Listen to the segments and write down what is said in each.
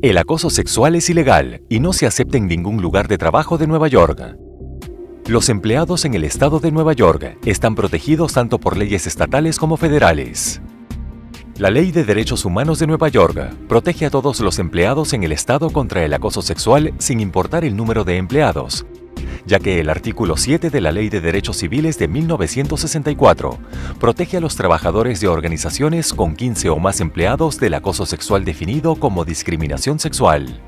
El acoso sexual es ilegal y no se acepta en ningún lugar de trabajo de Nueva York. Los empleados en el estado de Nueva York están protegidos tanto por leyes estatales como federales. La Ley de Derechos Humanos de Nueva York protege a todos los empleados en el estado contra el acoso sexual sin importar el número de empleados, ya que el artículo 7 de la Ley de Derechos Civiles de 1964 protege a los trabajadores de organizaciones con 15 o más empleados del acoso sexual definido como discriminación sexual.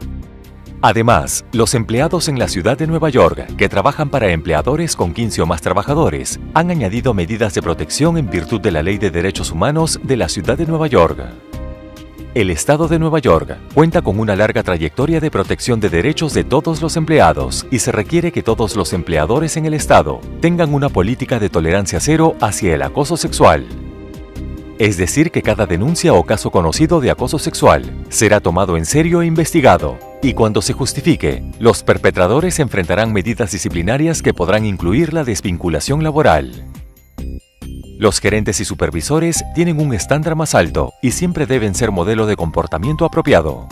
Además, los empleados en la ciudad de Nueva York que trabajan para empleadores con 15 o más trabajadores han añadido medidas de protección en virtud de la Ley de Derechos Humanos de la ciudad de Nueva York. El estado de Nueva York cuenta con una larga trayectoria de protección de derechos de todos los empleados y se requiere que todos los empleadores en el estado tengan una política de tolerancia cero hacia el acoso sexual. Es decir, que cada denuncia o caso conocido de acoso sexual será tomado en serio e investigado, y cuando se justifique, los perpetradores enfrentarán medidas disciplinarias que podrán incluir la desvinculación laboral. Los gerentes y supervisores tienen un estándar más alto y siempre deben ser modelo de comportamiento apropiado.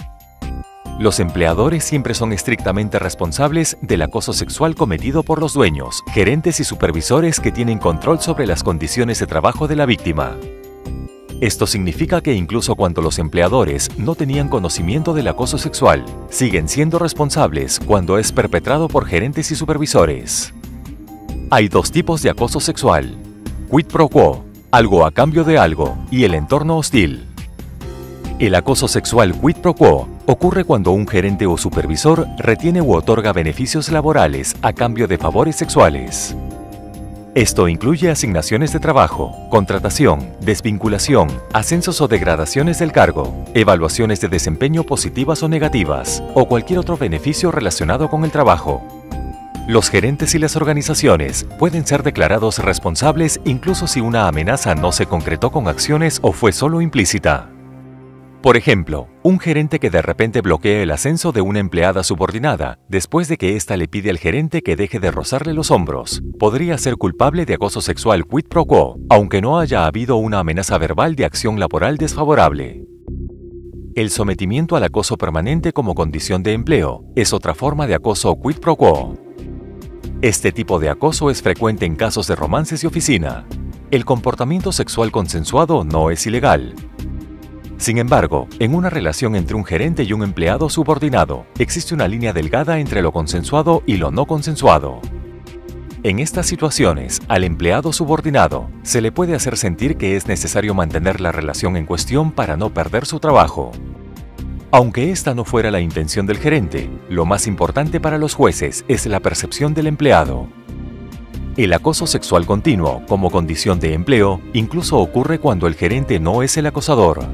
Los empleadores siempre son estrictamente responsables del acoso sexual cometido por los dueños, gerentes y supervisores que tienen control sobre las condiciones de trabajo de la víctima. Esto significa que incluso cuando los empleadores no tenían conocimiento del acoso sexual, siguen siendo responsables cuando es perpetrado por gerentes y supervisores. Hay dos tipos de acoso sexual: quid pro quo, algo a cambio de algo, y el entorno hostil. El acoso sexual quid pro quo ocurre cuando un gerente o supervisor retiene u otorga beneficios laborales a cambio de favores sexuales. Esto incluye asignaciones de trabajo, contratación, desvinculación, ascensos o degradaciones del cargo, evaluaciones de desempeño positivas o negativas, o cualquier otro beneficio relacionado con el trabajo. Los gerentes y las organizaciones pueden ser declarados responsables incluso si una amenaza no se concretó con acciones o fue solo implícita. Por ejemplo, un gerente que de repente bloquea el ascenso de una empleada subordinada después de que ésta le pide al gerente que deje de rozarle los hombros, podría ser culpable de acoso sexual quid pro quo, aunque no haya habido una amenaza verbal de acción laboral desfavorable. El sometimiento al acoso permanente como condición de empleo es otra forma de acoso quid pro quo. Este tipo de acoso es frecuente en casos de romances de oficina. El comportamiento sexual consensuado no es ilegal. Sin embargo, en una relación entre un gerente y un empleado subordinado, existe una línea delgada entre lo consensuado y lo no consensuado. En estas situaciones, al empleado subordinado se le puede hacer sentir que es necesario mantener la relación en cuestión para no perder su trabajo. Aunque esta no fuera la intención del gerente, lo más importante para los jueces es la percepción del empleado. El acoso sexual continuo, como condición de empleo, incluso ocurre cuando el gerente no es el acosador.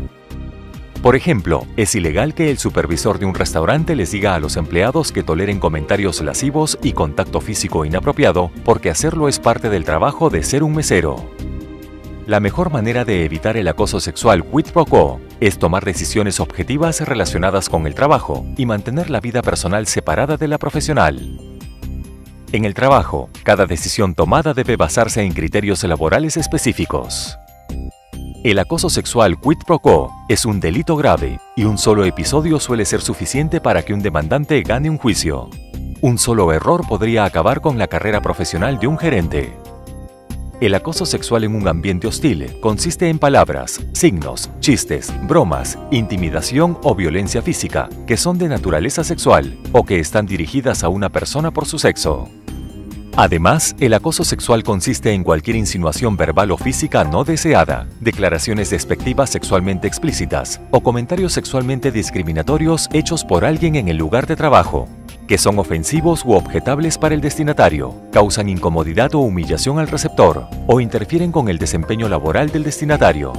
Por ejemplo, es ilegal que el supervisor de un restaurante les diga a los empleados que toleren comentarios lascivos y contacto físico inapropiado, porque hacerlo es parte del trabajo de ser un mesero. La mejor manera de evitar el acoso sexual quid pro quo es tomar decisiones objetivas relacionadas con el trabajo y mantener la vida personal separada de la profesional. En el trabajo, cada decisión tomada debe basarse en criterios laborales específicos. El acoso sexual quid pro quo es un delito grave y un solo episodio suele ser suficiente para que un demandante gane un juicio. Un solo error podría acabar con la carrera profesional de un gerente. El acoso sexual en un ambiente hostil consiste en palabras, signos, chistes, bromas, intimidación o violencia física que son de naturaleza sexual o que están dirigidas a una persona por su sexo. Además, el acoso sexual consiste en cualquier insinuación verbal o física no deseada, declaraciones despectivas sexualmente explícitas o comentarios sexualmente discriminatorios hechos por alguien en el lugar de trabajo, que son ofensivos u objetables para el destinatario, causan incomodidad o humillación al receptor o interfieren con el desempeño laboral del destinatario.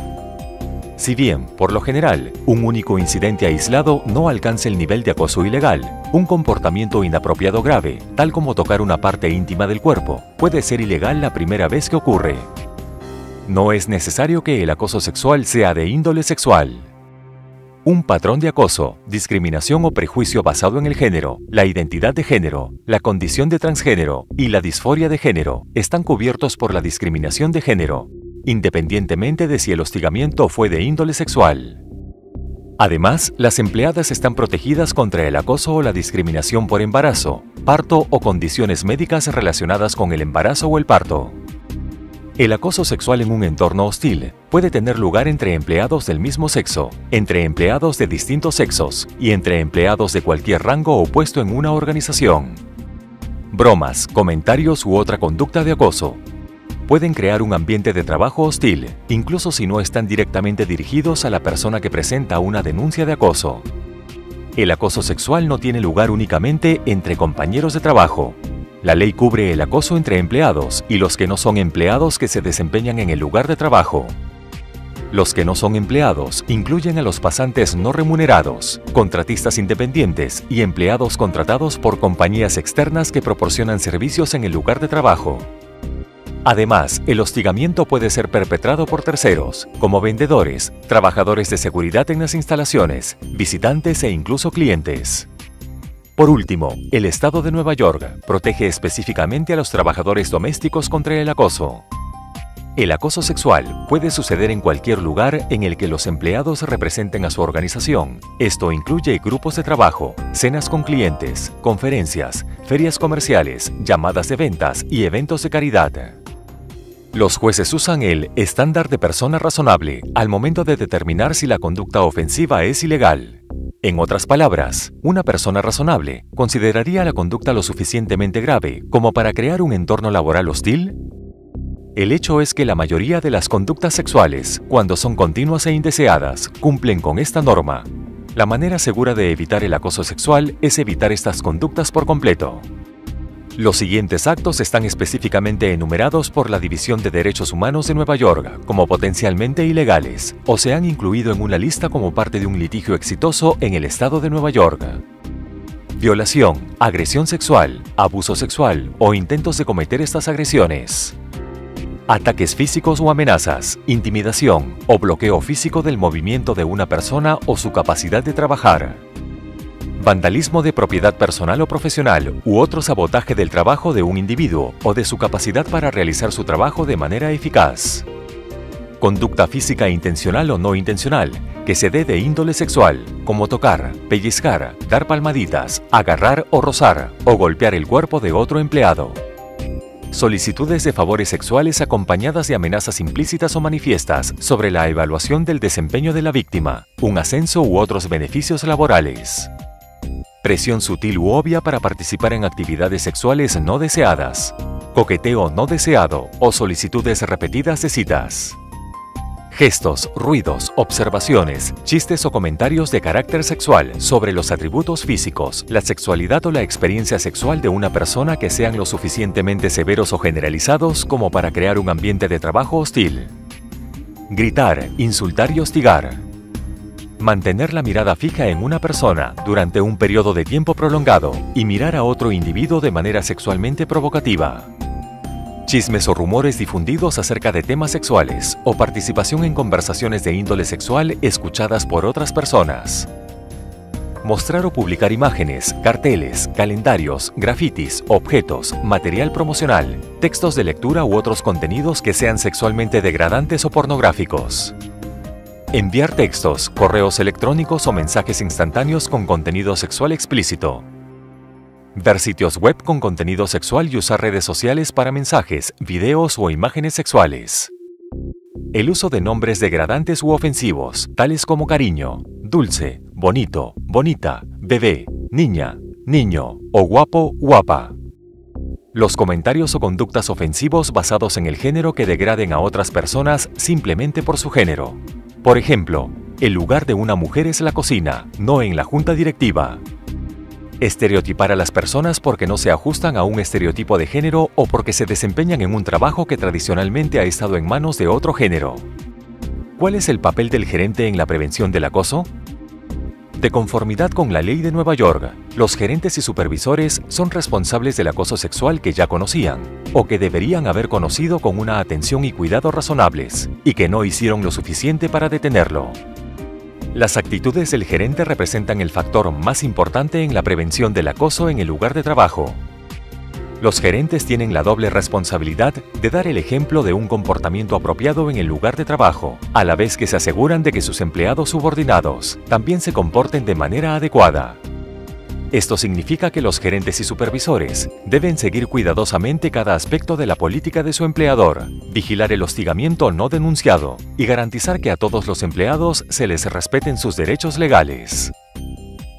Si bien, por lo general, un único incidente aislado no alcanza el nivel de acoso ilegal, un comportamiento inapropiado grave, tal como tocar una parte íntima del cuerpo, puede ser ilegal la primera vez que ocurre. No es necesario que el acoso sexual sea de índole sexual. Un patrón de acoso, discriminación o prejuicio basado en el género, la identidad de género, la condición de transgénero y la disforia de género están cubiertos por la discriminación de género, independientemente de si el hostigamiento fue de índole sexual. Además, las empleadas están protegidas contra el acoso o la discriminación por embarazo, parto o condiciones médicas relacionadas con el embarazo o el parto. El acoso sexual en un entorno hostil puede tener lugar entre empleados del mismo sexo, entre empleados de distintos sexos y entre empleados de cualquier rango o puesto en una organización. Bromas, comentarios u otra conducta de acoso pueden crear un ambiente de trabajo hostil, incluso si no están directamente dirigidos a la persona que presenta una denuncia de acoso. El acoso sexual no tiene lugar únicamente entre compañeros de trabajo. La ley cubre el acoso entre empleados y los que no son empleados que se desempeñan en el lugar de trabajo. Los que no son empleados incluyen a los pasantes no remunerados, contratistas independientes y empleados contratados por compañías externas que proporcionan servicios en el lugar de trabajo. Además, el hostigamiento puede ser perpetrado por terceros, como vendedores, trabajadores de seguridad en las instalaciones, visitantes e incluso clientes. Por último, el Estado de Nueva York protege específicamente a los trabajadores domésticos contra el acoso. El acoso sexual puede suceder en cualquier lugar en el que los empleados representen a su organización. Esto incluye grupos de trabajo, cenas con clientes, conferencias, ferias comerciales, llamadas de ventas y eventos de caridad. Los jueces usan el estándar de persona razonable al momento de determinar si la conducta ofensiva es ilegal. En otras palabras, una persona razonable consideraría la conducta lo suficientemente grave como para crear un entorno laboral hostil. El hecho es que la mayoría de las conductas sexuales, cuando son continuas e indeseadas, cumplen con esta norma. La manera segura de evitar el acoso sexual es evitar estas conductas por completo. Los siguientes actos están específicamente enumerados por la División de Derechos Humanos de Nueva York como potencialmente ilegales o se han incluido en una lista como parte de un litigio exitoso en el estado de Nueva York. Violación, agresión sexual, abuso sexual o intentos de cometer estas agresiones. Ataques físicos o amenazas, intimidación o bloqueo físico del movimiento de una persona o su capacidad de trabajar. Vandalismo de propiedad personal o profesional u otro sabotaje del trabajo de un individuo o de su capacidad para realizar su trabajo de manera eficaz. Conducta física intencional o no intencional, que se dé de índole sexual, como tocar, pellizcar, dar palmaditas, agarrar o rozar, o golpear el cuerpo de otro empleado. Solicitudes de favores sexuales acompañadas de amenazas implícitas o manifiestas sobre la evaluación del desempeño de la víctima, un ascenso u otros beneficios laborales. Presión sutil u obvia para participar en actividades sexuales no deseadas, coqueteo no deseado o solicitudes repetidas de citas. Gestos, ruidos, observaciones, chistes o comentarios de carácter sexual sobre los atributos físicos, la sexualidad o la experiencia sexual de una persona que sean lo suficientemente severos o generalizados como para crear un ambiente de trabajo hostil. Gritar, insultar y hostigar. Mantener la mirada fija en una persona durante un periodo de tiempo prolongado y mirar a otro individuo de manera sexualmente provocativa. Chismes o rumores difundidos acerca de temas sexuales o participación en conversaciones de índole sexual escuchadas por otras personas. Mostrar o publicar imágenes, carteles, calendarios, grafitis, objetos, material promocional, textos de lectura u otros contenidos que sean sexualmente degradantes o pornográficos. Enviar textos, correos electrónicos o mensajes instantáneos con contenido sexual explícito. Ver sitios web con contenido sexual y usar redes sociales para mensajes, videos o imágenes sexuales. El uso de nombres degradantes u ofensivos, tales como cariño, dulce, bonito, bonita, bebé, niña, niño o guapo, guapa. Los comentarios o conductas ofensivos basados en el género que degraden a otras personas simplemente por su género. Por ejemplo, el lugar de una mujer es la cocina, no en la junta directiva. Estereotipar a las personas porque no se ajustan a un estereotipo de género o porque se desempeñan en un trabajo que tradicionalmente ha estado en manos de otro género. ¿Cuál es el papel del gerente en la prevención del acoso? De conformidad con la ley de Nueva York, los gerentes y supervisores son responsables del acoso sexual que ya conocían, o que deberían haber conocido con una atención y cuidado razonables, y que no hicieron lo suficiente para detenerlo. Las actitudes del gerente representan el factor más importante en la prevención del acoso en el lugar de trabajo. Los gerentes tienen la doble responsabilidad de dar el ejemplo de un comportamiento apropiado en el lugar de trabajo, a la vez que se aseguran de que sus empleados subordinados también se comporten de manera adecuada. Esto significa que los gerentes y supervisores deben seguir cuidadosamente cada aspecto de la política de su empleador, vigilar el hostigamiento no denunciado y garantizar que a todos los empleados se les respeten sus derechos legales.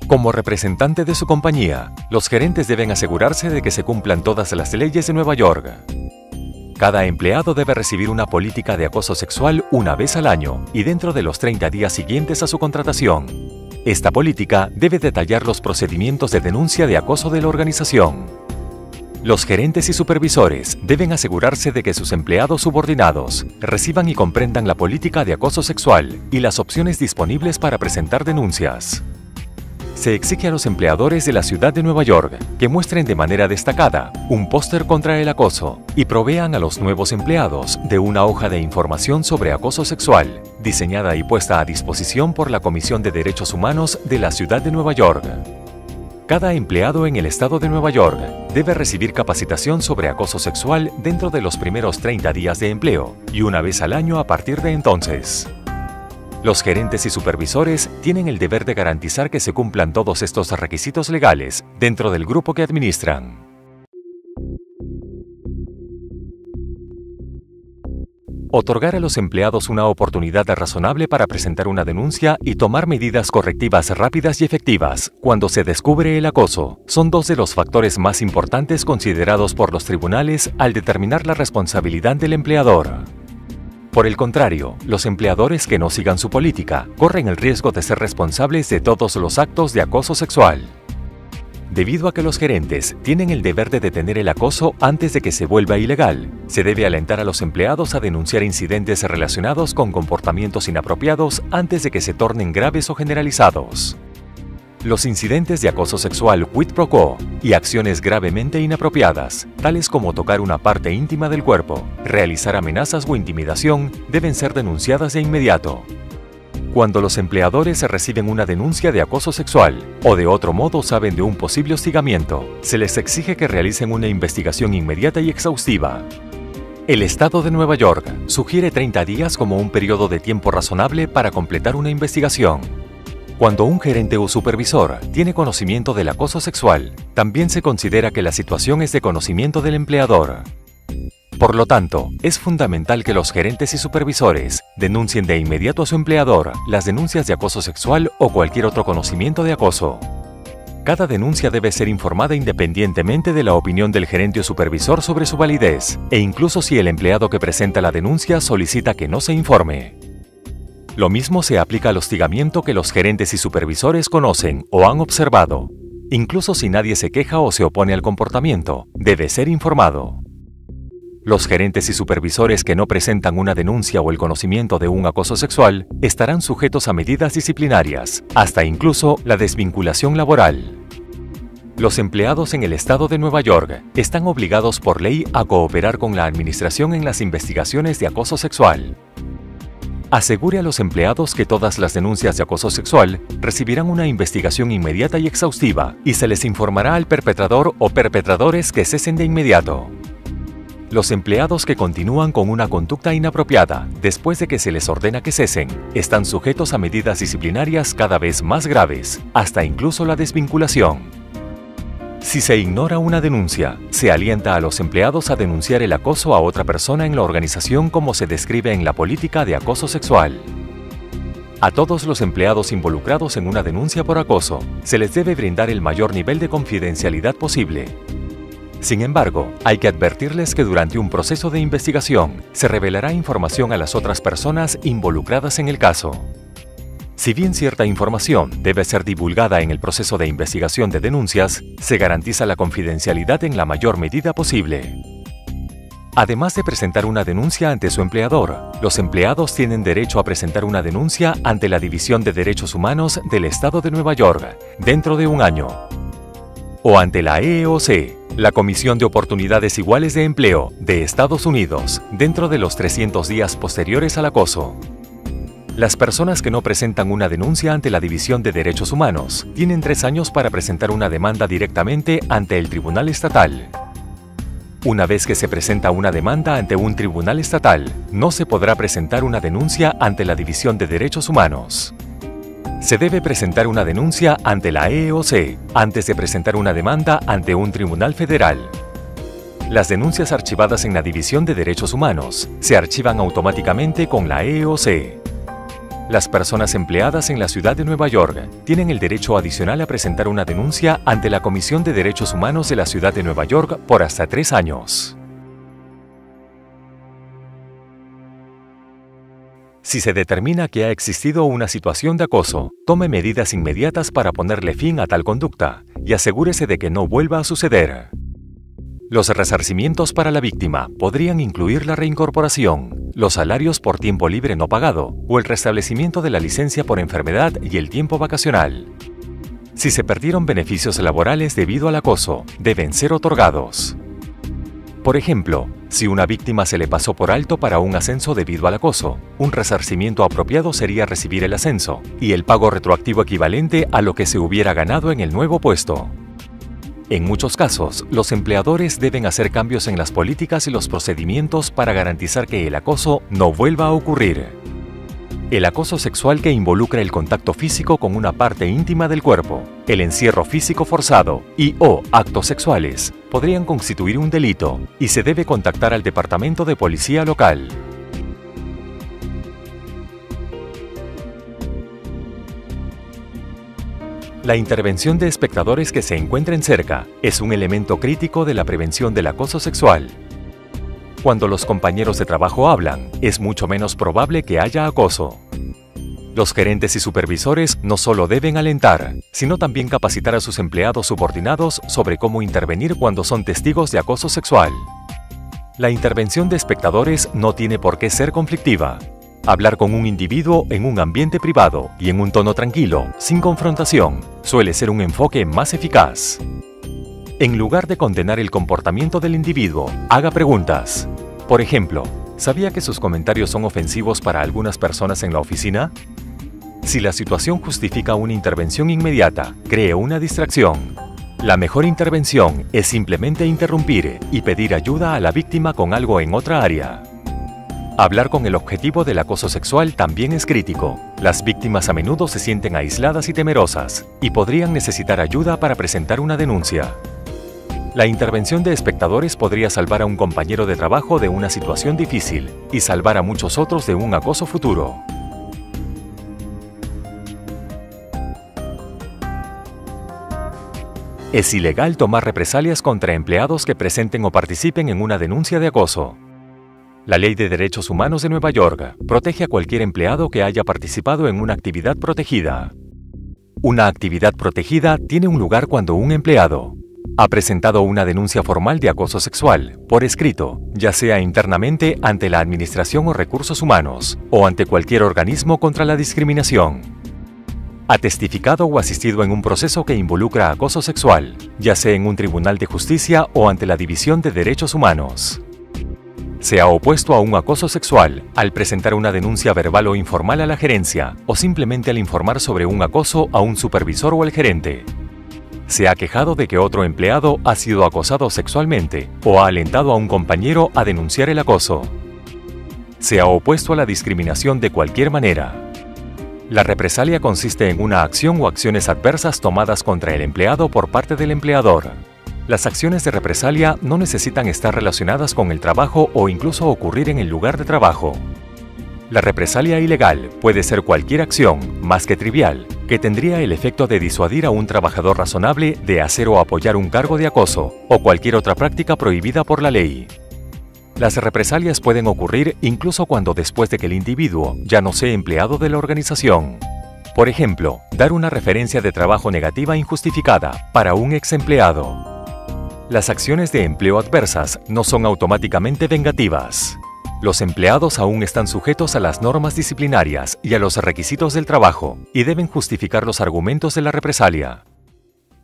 Como representante de su compañía, los gerentes deben asegurarse de que se cumplan todas las leyes de Nueva York. Cada empleado debe recibir una política de acoso sexual una vez al año y dentro de los 30 días siguientes a su contratación. Esta política debe detallar los procedimientos de denuncia de acoso de la organización. Los gerentes y supervisores deben asegurarse de que sus empleados subordinados reciban y comprendan la política de acoso sexual y las opciones disponibles para presentar denuncias. Se exige a los empleadores de la ciudad de Nueva York que muestren de manera destacada un póster contra el acoso y provean a los nuevos empleados de una hoja de información sobre acoso sexual, diseñada y puesta a disposición por la Comisión de Derechos Humanos de la ciudad de Nueva York. Cada empleado en el estado de Nueva York debe recibir capacitación sobre acoso sexual dentro de los primeros 30 días de empleo y una vez al año a partir de entonces. Los gerentes y supervisores tienen el deber de garantizar que se cumplan todos estos requisitos legales dentro del grupo que administran. Otorgar a los empleados una oportunidad razonable para presentar una denuncia y tomar medidas correctivas rápidas y efectivas cuando se descubre el acoso son dos de los factores más importantes considerados por los tribunales al determinar la responsabilidad del empleador. Por el contrario, los empleadores que no sigan su política corren el riesgo de ser responsables de todos los actos de acoso sexual. Debido a que los gerentes tienen el deber de detener el acoso antes de que se vuelva ilegal, se debe alentar a los empleados a denunciar incidentes relacionados con comportamientos inapropiados antes de que se tornen graves o generalizados. Los incidentes de acoso sexual quid pro quo y acciones gravemente inapropiadas, tales como tocar una parte íntima del cuerpo, realizar amenazas o intimidación, deben ser denunciadas de inmediato. Cuando los empleadores reciben una denuncia de acoso sexual o de otro modo saben de un posible hostigamiento, se les exige que realicen una investigación inmediata y exhaustiva. El estado de Nueva York sugiere 30 días como un periodo de tiempo razonable para completar una investigación. Cuando un gerente o supervisor tiene conocimiento del acoso sexual, también se considera que la situación es de conocimiento del empleador. Por lo tanto, es fundamental que los gerentes y supervisores denuncien de inmediato a su empleador las denuncias de acoso sexual o cualquier otro conocimiento de acoso. Cada denuncia debe ser informada independientemente de la opinión del gerente o supervisor sobre su validez, e incluso si el empleado que presenta la denuncia solicita que no se informe. Lo mismo se aplica al hostigamiento que los gerentes y supervisores conocen o han observado. Incluso si nadie se queja o se opone al comportamiento, debe ser informado. Los gerentes y supervisores que no presentan una denuncia o el conocimiento de un acoso sexual estarán sujetos a medidas disciplinarias, hasta incluso la desvinculación laboral. Los empleados en el estado de Nueva York están obligados por ley a cooperar con la administración en las investigaciones de acoso sexual. Asegure a los empleados que todas las denuncias de acoso sexual recibirán una investigación inmediata y exhaustiva y se les informará al perpetrador o perpetradores que cesen de inmediato. Los empleados que continúan con una conducta inapropiada después de que se les ordena que cesen están sujetos a medidas disciplinarias cada vez más graves, hasta incluso la desvinculación. Si se ignora una denuncia, se alienta a los empleados a denunciar el acoso a otra persona en la organización como se describe en la política de acoso sexual. A todos los empleados involucrados en una denuncia por acoso, se les debe brindar el mayor nivel de confidencialidad posible. Sin embargo, hay que advertirles que durante un proceso de investigación se revelará información a las otras personas involucradas en el caso. Si bien cierta información debe ser divulgada en el proceso de investigación de denuncias, se garantiza la confidencialidad en la mayor medida posible. Además de presentar una denuncia ante su empleador, los empleados tienen derecho a presentar una denuncia ante la División de Derechos Humanos del Estado de Nueva York dentro de un año, o ante la EEOC, la Comisión de Oportunidades Iguales de Empleo de Estados Unidos, dentro de los 300 días posteriores al acoso. Las personas que no presentan una denuncia ante la División de Derechos Humanos tienen 3 años para presentar una demanda directamente ante el Tribunal Estatal. Una vez que se presenta una demanda ante un tribunal estatal, no se podrá presentar una denuncia ante la División de Derechos Humanos. Se debe presentar una denuncia ante la EEOC antes de presentar una demanda ante un tribunal federal. Las denuncias archivadas en la División de Derechos Humanos se archivan automáticamente con la EEOC. Las personas empleadas en la ciudad de Nueva York tienen el derecho adicional a presentar una denuncia ante la Comisión de Derechos Humanos de la ciudad de Nueva York por hasta 3 años. Si se determina que ha existido una situación de acoso, tome medidas inmediatas para ponerle fin a tal conducta y asegúrese de que no vuelva a suceder. Los resarcimientos para la víctima podrían incluir la reincorporación, los salarios por tiempo libre no pagado o el restablecimiento de la licencia por enfermedad y el tiempo vacacional. Si se perdieron beneficios laborales debido al acoso, deben ser otorgados. Por ejemplo, si una víctima se le pasó por alto para un ascenso debido al acoso, un resarcimiento apropiado sería recibir el ascenso y el pago retroactivo equivalente a lo que se hubiera ganado en el nuevo puesto. En muchos casos, los empleadores deben hacer cambios en las políticas y los procedimientos para garantizar que el acoso no vuelva a ocurrir. El acoso sexual que involucra el contacto físico con una parte íntima del cuerpo, el encierro físico forzado y/o actos sexuales podrían constituir un delito y se debe contactar al Departamento de Policía local. La intervención de espectadores que se encuentren cerca es un elemento crítico de la prevención del acoso sexual. Cuando los compañeros de trabajo hablan, es mucho menos probable que haya acoso. Los gerentes y supervisores no solo deben alentar, sino también capacitar a sus empleados subordinados sobre cómo intervenir cuando son testigos de acoso sexual. La intervención de espectadores no tiene por qué ser conflictiva. Hablar con un individuo en un ambiente privado y en un tono tranquilo, sin confrontación, suele ser un enfoque más eficaz. En lugar de condenar el comportamiento del individuo, haga preguntas. Por ejemplo, ¿sabía que sus comentarios son ofensivos para algunas personas en la oficina? Si la situación justifica una intervención inmediata, cree una distracción. La mejor intervención es simplemente interrumpir y pedir ayuda a la víctima con algo en otra área. Hablar con el objetivo del acoso sexual también es crítico. Las víctimas a menudo se sienten aisladas y temerosas y podrían necesitar ayuda para presentar una denuncia. La intervención de espectadores podría salvar a un compañero de trabajo de una situación difícil y salvar a muchos otros de un acoso futuro. Es ilegal tomar represalias contra empleados que presenten o participen en una denuncia de acoso. La Ley de Derechos Humanos de Nueva York protege a cualquier empleado que haya participado en una actividad protegida. Una actividad protegida tiene un lugar cuando un empleado ha presentado una denuncia formal de acoso sexual, por escrito, ya sea internamente ante la Administración o Recursos Humanos, o ante cualquier organismo contra la discriminación. Ha testificado o asistido en un proceso que involucra acoso sexual, ya sea en un tribunal de justicia o ante la División de Derechos Humanos. Se ha opuesto a un acoso sexual al presentar una denuncia verbal o informal a la gerencia o simplemente al informar sobre un acoso a un supervisor o al gerente. Se ha quejado de que otro empleado ha sido acosado sexualmente o ha alentado a un compañero a denunciar el acoso. Se ha opuesto a la discriminación de cualquier manera. La represalia consiste en una acción o acciones adversas tomadas contra el empleado por parte del empleador. Las acciones de represalia no necesitan estar relacionadas con el trabajo o incluso ocurrir en el lugar de trabajo. La represalia ilegal puede ser cualquier acción, más que trivial, que tendría el efecto de disuadir a un trabajador razonable de hacer o apoyar un cargo de acoso o cualquier otra práctica prohibida por la ley. Las represalias pueden ocurrir incluso cuando después de que el individuo ya no sea empleado de la organización. Por ejemplo, dar una referencia de trabajo negativa injustificada para un ex empleado. Las acciones de empleo adversas no son automáticamente vengativas. Los empleados aún están sujetos a las normas disciplinarias y a los requisitos del trabajo y deben justificar los argumentos de la represalia.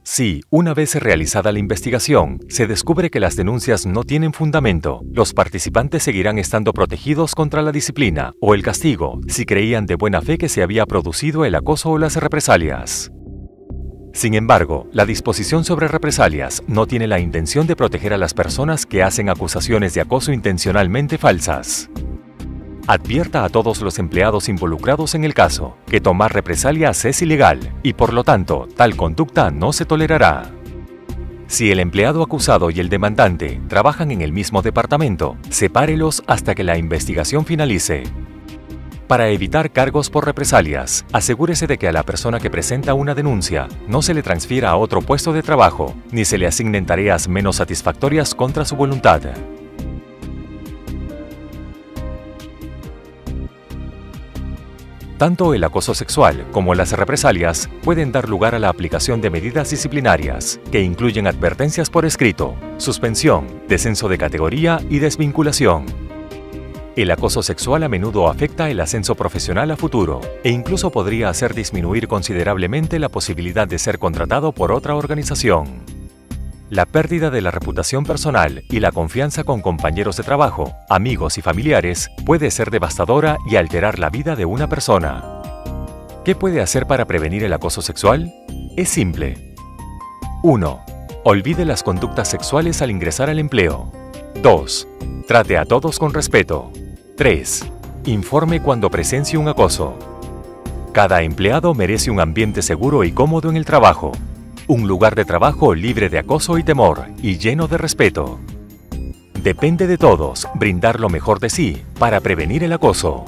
Si, una vez realizada la investigación, se descubre que las denuncias no tienen fundamento, los participantes seguirán estando protegidos contra la disciplina o el castigo si creían de buena fe que se había producido el acoso o las represalias. Sin embargo, la disposición sobre represalias no tiene la intención de proteger a las personas que hacen acusaciones de acoso intencionalmente falsas. Advierta a todos los empleados involucrados en el caso que tomar represalias es ilegal y por lo tanto tal conducta no se tolerará. Si el empleado acusado y el demandante trabajan en el mismo departamento, sepárelos hasta que la investigación finalice. Para evitar cargos por represalias, asegúrese de que a la persona que presenta una denuncia no se le transfiera a otro puesto de trabajo, ni se le asignen tareas menos satisfactorias contra su voluntad. Tanto el acoso sexual como las represalias pueden dar lugar a la aplicación de medidas disciplinarias, que incluyen advertencias por escrito, suspensión, descenso de categoría y desvinculación. El acoso sexual a menudo afecta el ascenso profesional a futuro e incluso podría hacer disminuir considerablemente la posibilidad de ser contratado por otra organización. La pérdida de la reputación personal y la confianza con compañeros de trabajo, amigos y familiares puede ser devastadora y alterar la vida de una persona. ¿Qué puede hacer para prevenir el acoso sexual? Es simple. 1. Olvide las conductas sexuales al ingresar al empleo. 2. Trate a todos con respeto. 3. Informe cuando presencie un acoso. Cada empleado merece un ambiente seguro y cómodo en el trabajo. Un lugar de trabajo libre de acoso y temor y lleno de respeto. Depende de todos brindar lo mejor de sí para prevenir el acoso.